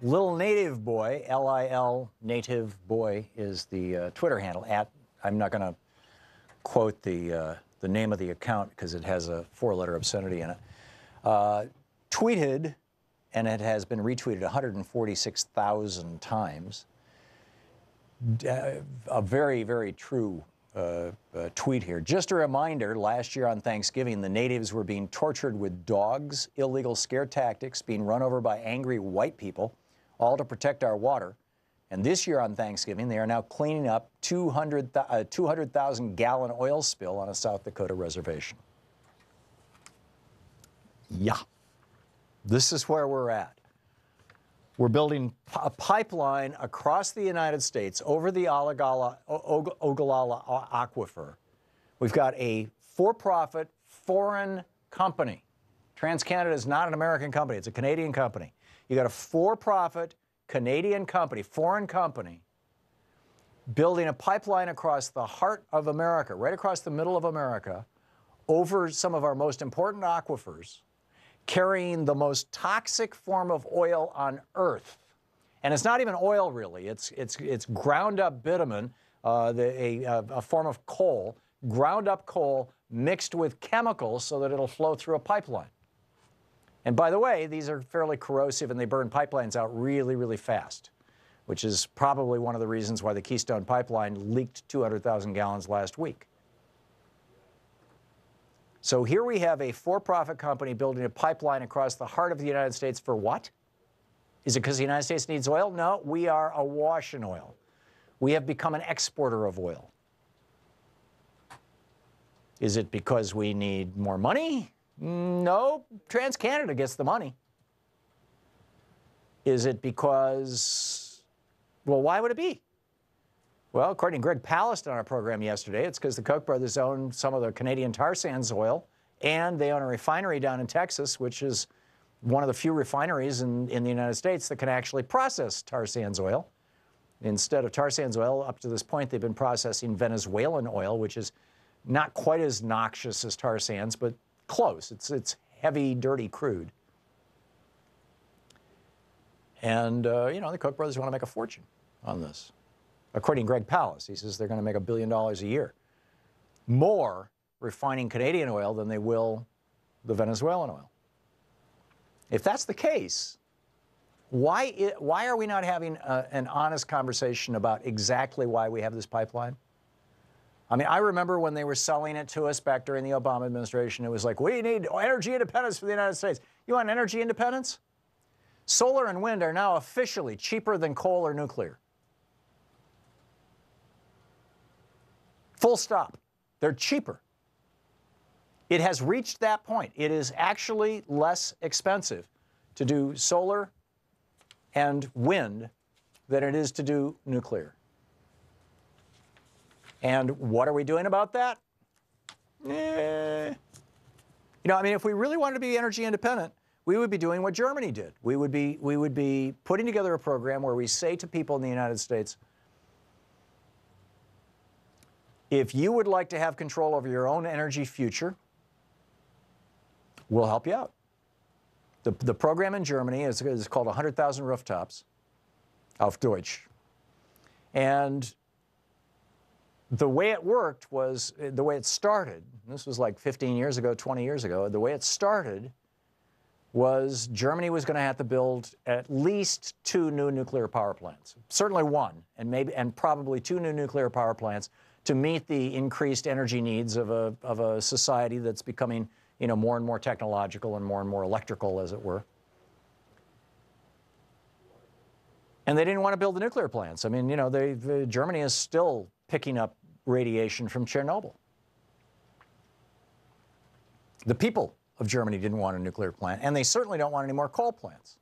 Little Native Boy, L-I-L, Native Boy is the Twitter handle. I'm not going to quote the name of the account because it has a 4-letter obscenity in it. Tweeted, and it has been retweeted 146,000 times. A very, very true tweet here. Just a reminder, last year on Thanksgiving, the natives were being tortured with dogs, illegal scare tactics, being run over by angry white people, all to protect our water. And this year on Thanksgiving, they are now cleaning up 200,000 gallon oil spill on a South Dakota reservation. Yeah, this is where we're at. We're building a pipeline across the United States over the Ogallala Aquifer. We've got a for-profit foreign company. TransCanada is not an American company. It's a Canadian company. You got a for-profit Canadian company, foreign company, building a pipeline across the heart of America, right across the middle of America, over some of our most important aquifers, carrying the most toxic form of oil on Earth. And it's not even oil, really. It's ground up bitumen, a form of coal, ground up coal mixed with chemicals so that it'll flow through a pipeline. And by the way, these are fairly corrosive and they burn pipelines out really, really fast, which is probably one of the reasons why the Keystone Pipeline leaked 200,000 gallons last week. So here we have a for-profit company building a pipeline across the heart of the United States for what? Is it because the United States needs oil? No, we are awash in oil. We have become an exporter of oil. Is it because we need more money? No, TransCanada gets the money. Is it because, well, why would it be? Well, according to Greg Palast on our program yesterday, it's because the Koch brothers own some of the Canadian tar sands oil, and they own a refinery down in Texas, which is one of the few refineries in the United States that can actually process tar sands oil. Instead of tar sands oil, up to this point, they've been processing Venezuelan oil, which is not quite as noxious as tar sands, but close. It's heavy, dirty crude. And, you know, the Koch brothers want to make a fortune on this. According to Greg Palast, he says they're going to make $1 billion a year more refining Canadian oil than they will the Venezuelan oil. If that's the case, why are we not having an honest conversation about exactly why we have this pipeline? I mean, I remember when they were selling it to us back during the Obama administration, it was like, we need energy independence for the United States. You want energy independence? Solar and wind are now officially cheaper than coal or nuclear. Full stop. They're cheaper. It has reached that point. It is actually less expensive to do solar and wind than it is to do nuclear. And what are we doing about that? You know, I mean, if we really wanted to be energy independent, we would be doing what Germany did. We would be putting together a program where we say to people in the United States, if you would like to have control over your own energy future, we'll help you out. The program in Germany is called 100,000 Rooftops, auf Deutsch. And the way it worked was, the way it started, and this was like 15 years ago, 20 years ago, the way it started was Germany was going to have to build at least 2 new nuclear power plants. Certainly 1, and probably 2 new nuclear power plants to meet the increased energy needs of a society that's becoming, you know, more and more technological and more electrical, as it were. And they didn't want to build the nuclear plants. I mean, you know, Germany is still picking up radiation from Chernobyl. The people of Germany didn't want a nuclear plant, and they certainly don't want any more coal plants.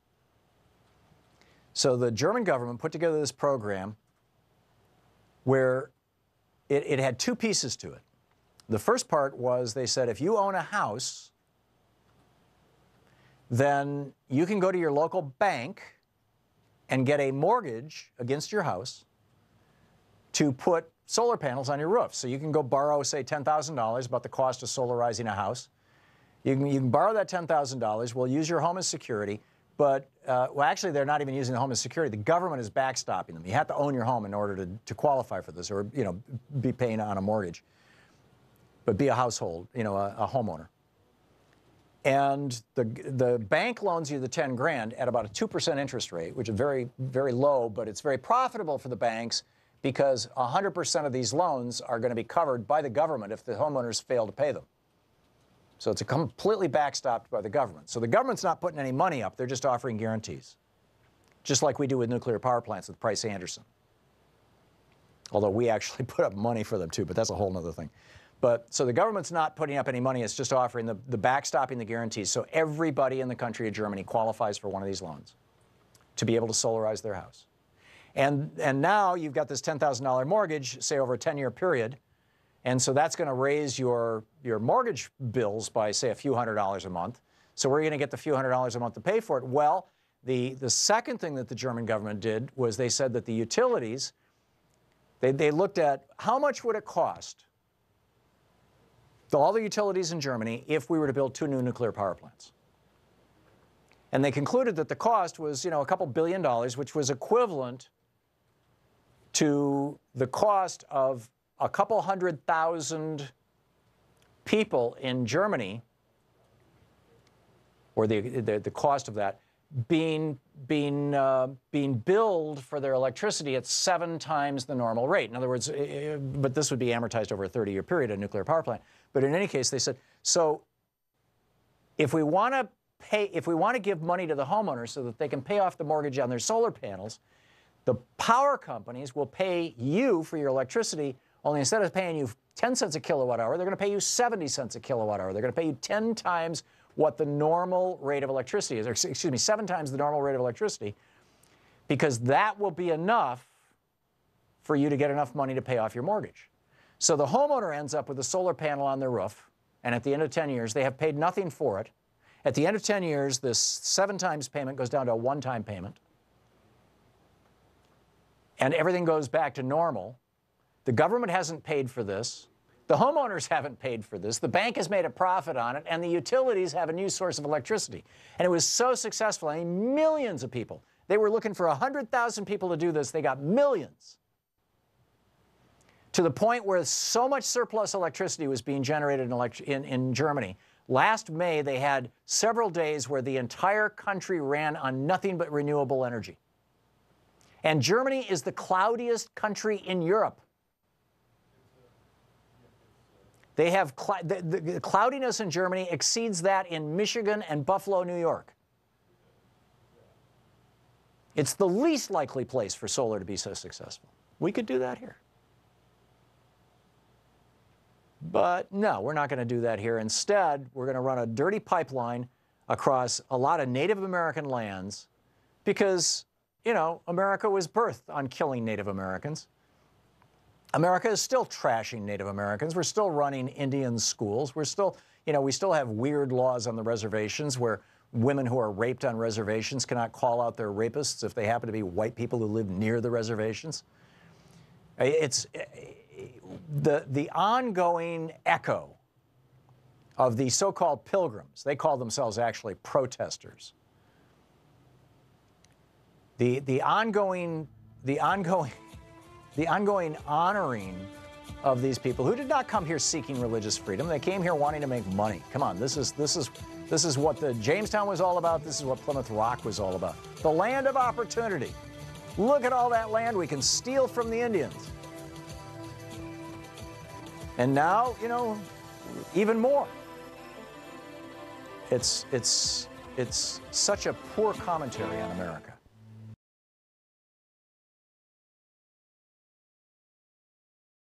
So the German government put together this program where it had 2 pieces to it. The first part was they said, if you own a house, then you can go to your local bank and get a mortgage against your house to put solar panels on your roof. So you can go borrow, say, $10,000, about the cost of solarizing a house. You can borrow that $10,000. We'll use your home as security, But, well, actually, they're not even using the home as security. The government is backstopping them. You have to own your home in order to qualify for this, or, you know, be paying on a mortgage. But be a household, you know, a homeowner. And the bank loans you the 10 grand at about a 2% interest rate, which is very, very low, but it's very profitable for the banks because 100% of these loans are going to be covered by the government if the homeowners fail to pay them. So it's completely backstopped by the government. So the government's not putting any money up, they're just offering guarantees. Just like we do with nuclear power plants with Price-Anderson. Although we actually put up money for them too, but that's a whole other thing. But so the government's not putting up any money, it's just offering the backstopping, the guarantees. So everybody in the country of Germany qualifies for one of these loans to be able to solarize their house. And now you've got this $10,000 mortgage, say over a 10-year period, and so that's going to raise your mortgage bills by, say, a few $100s a month. So where are you going to get the few $100s a month to pay for it? Well, the second thing that the German government did was they said that the utilities, they looked at how much would it cost all the utilities in Germany if we were to build 2 new nuclear power plants. And they concluded that the cost was, you know, a couple $2 billion, which was equivalent to the cost of a couple 100,000 people in Germany, or the cost of that, being billed for their electricity at 7 times the normal rate. In other words, but this would be amortized over a 30-year period, a nuclear power plant. But in any case, they said, so if we want to give money to the homeowners so that they can pay off the mortgage on their solar panels, the power companies will pay you for your electricity, only instead of paying you 10 cents a kilowatt hour, they're going to pay you 70 cents a kilowatt hour. They're going to pay you 10 times what the normal rate of electricity is, or excuse me, 7 times the normal rate of electricity, because that will be enough for you to get enough money to pay off your mortgage. So the homeowner ends up with a solar panel on their roof, and at the end of 10 years, they have paid nothing for it. At the end of 10 years, this 7 times payment goes down to a 1-time payment, and everything goes back to normal. The government hasn't paid for this. The homeowners haven't paid for this. The bank has made a profit on it, and the utilities have a new source of electricity. And it was so successful. I mean, millions of people. They were looking for 100,000 people to do this. They got millions. To the point where so much surplus electricity was being generated in Germany. Last May, they had several days where the entire country ran on nothing but renewable energy. And Germany is the cloudiest country in Europe. They have the cloudiness in Germany exceeds that in Michigan and Buffalo, New York. It's the least likely place for solar to be so successful. We could do that here. But no, we're not going to do that here. Instead, we're going to run a dirty pipeline across a lot of Native American lands because, you know, America was birthed on killing Native Americans. America is still trashing Native Americans. We're still running Indian schools. We're still, you know, we still have weird laws on the reservations where women who are raped on reservations cannot call out their rapists if they happen to be white people who live near the reservations. It's the ongoing echo of the so-called pilgrims. They call themselves actually protesters. The ongoing honoring of these people who did not come here seeking religious freedom. They came here wanting to make money. Come on, this is what the Jamestown was all about. This is what Plymouth Rock was all about. The land of opportunity. Look at all that land we can steal from the Indians. And now, you know, even more. It's such a poor commentary on America.